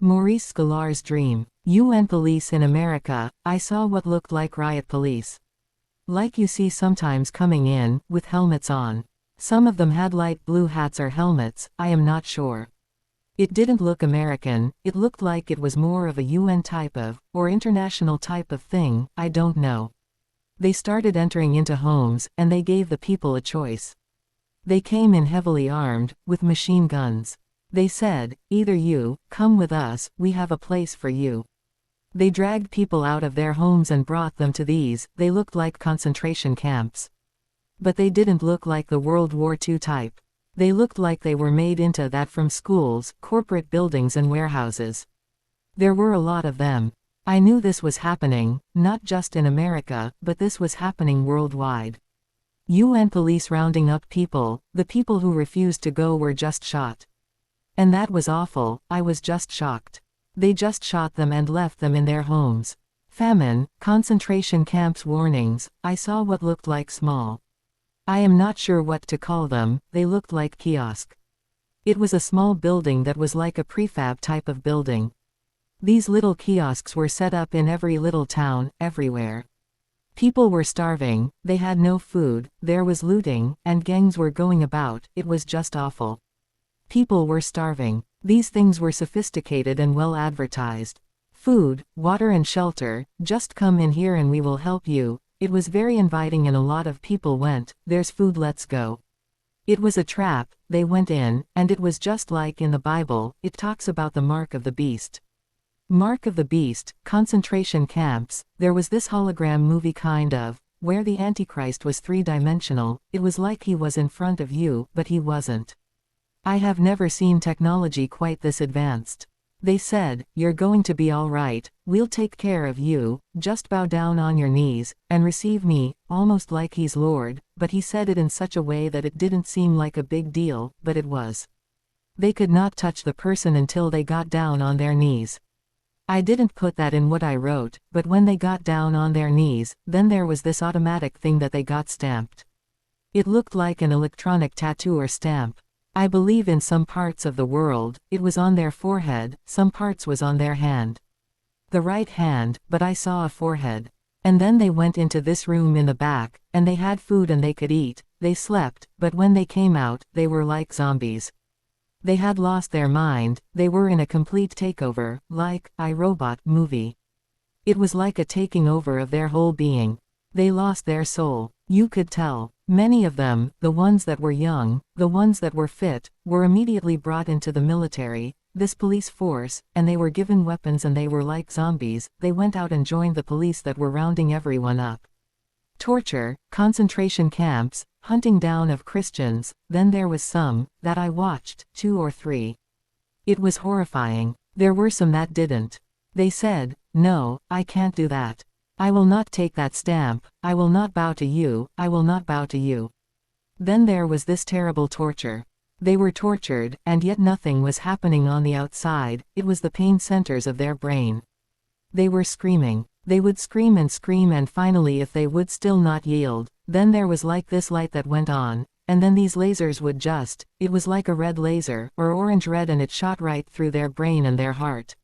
Maurice Sklar's dream. UN police in America. I saw what looked like riot police. Like you see sometimes coming in, with helmets on. Some of them had light blue hats or helmets, I am not sure. It didn't look American, it looked like it was more of a UN type of, or international type of thing, I don't know. They started entering into homes, and they gave the people a choice. They came in heavily armed, with machine guns. They said, either you, come with us, we have a place for you. They dragged people out of their homes and brought them to these, they looked like concentration camps. But they didn't look like the World War II type. They looked like they were made into that from schools, corporate buildings and warehouses. There were a lot of them. I knew this was happening, not just in America, but this was happening worldwide. UN police rounding up people, the people who refused to go were just shot. And that was awful, I was just shocked. They just shot them and left them in their homes. Famine, concentration camps warnings, I saw what looked like small. I am not sure what to call them, they looked like kiosk. It was a small building that was like a prefab type of building. These little kiosks were set up in every little town, everywhere. People were starving, they had no food, there was looting, and gangs were going about, it was just awful. People were starving. These things were sophisticated and well advertised. Food, water and shelter, just come in here and we will help you. It was very inviting and a lot of people went, there's food, let's go. It was a trap, they went in, and it was just like in the Bible, it talks about the mark of the beast. Mark of the beast, concentration camps, there was this hologram movie kind of, where the Antichrist was three-dimensional, it was like he was in front of you, but he wasn't. I have never seen technology quite this advanced. They said, you're going to be all right, we'll take care of you, just bow down on your knees, and receive me, almost like he's Lord, but he said it in such a way that it didn't seem like a big deal, but it was. They could not touch the person until they got down on their knees. I didn't put that in what I wrote, but when they got down on their knees, then there was this automatic thing that they got stamped. It looked like an electronic tattoo or stamp. I believe in some parts of the world, it was on their forehead, some parts was on their hand. The right hand, but I saw a forehead. And then they went into this room in the back, and they had food and they could eat, they slept, but when they came out, they were like zombies. They had lost their mind, they were in a complete takeover, like, I, Robot movie. It was like a taking over of their whole being. They lost their soul. You could tell. Many of them, the ones that were young, the ones that were fit, were immediately brought into the military, this police force, and they were given weapons and they were like zombies, they went out and joined the police that were rounding everyone up. Torture, concentration camps, hunting down of Christians, then there was some, that I watched, 2 or 3. It was horrifying. There were some that didn't. They said, no, I can't do that. I will not take that stamp, I will not bow to you, I will not bow to you. Then there was this terrible torture. They were tortured, and yet nothing was happening on the outside, it was the pain centers of their brain. They were screaming. They would scream and finally if they would still not yield, then there was like this light that went on, and then these lasers would just, it was like a red laser, or orange red, and it shot right through their brain and their heart.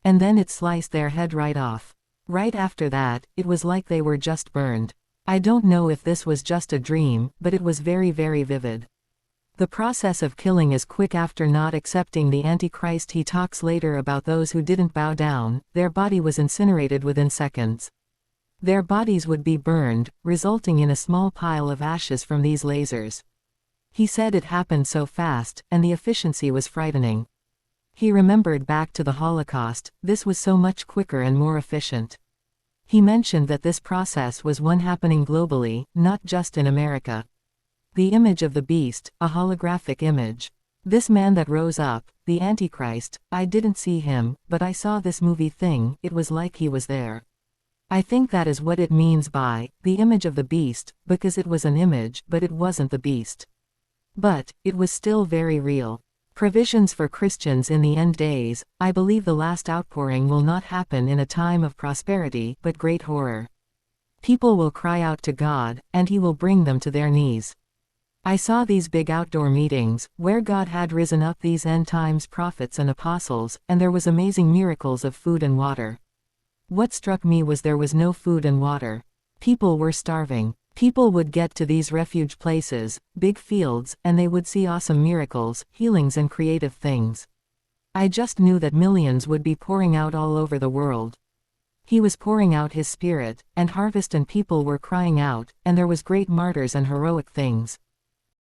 And then it sliced their head right off. Right after that, it was like they were just burned. I don't know if this was just a dream, but it was very, very vivid. The process of killing is quick after not accepting the Antichrist. He talks later about those who didn't bow down, their body was incinerated within seconds. Their bodies would be burned, resulting in a small pile of ashes from these lasers. He said it happened so fast, and the efficiency was frightening. He remembered back to the Holocaust, this was so much quicker and more efficient. He mentioned that this process was one happening globally, not just in America. The image of the beast, a holographic image. This man that rose up, the Antichrist, I didn't see him, but I saw this movie thing, it was like he was there. I think that is what it means by, the image of the beast, because it was an image, but it wasn't the beast. But, it was still very real. Provisions for Christians in the end days. I believe the last outpouring will not happen in a time of prosperity, but great horror. People will cry out to God, and He will bring them to their knees. I saw these big outdoor meetings, where God had risen up these end times prophets and apostles, and there was amazing miracles of food and water. What struck me was there was no food and water. People were starving. People would get to these refuge places, big fields, and they would see awesome miracles, healings and creative things. I just knew that millions would be pouring out all over the world. He was pouring out his spirit, and harvest and people were crying out, and there was great martyrs and heroic things.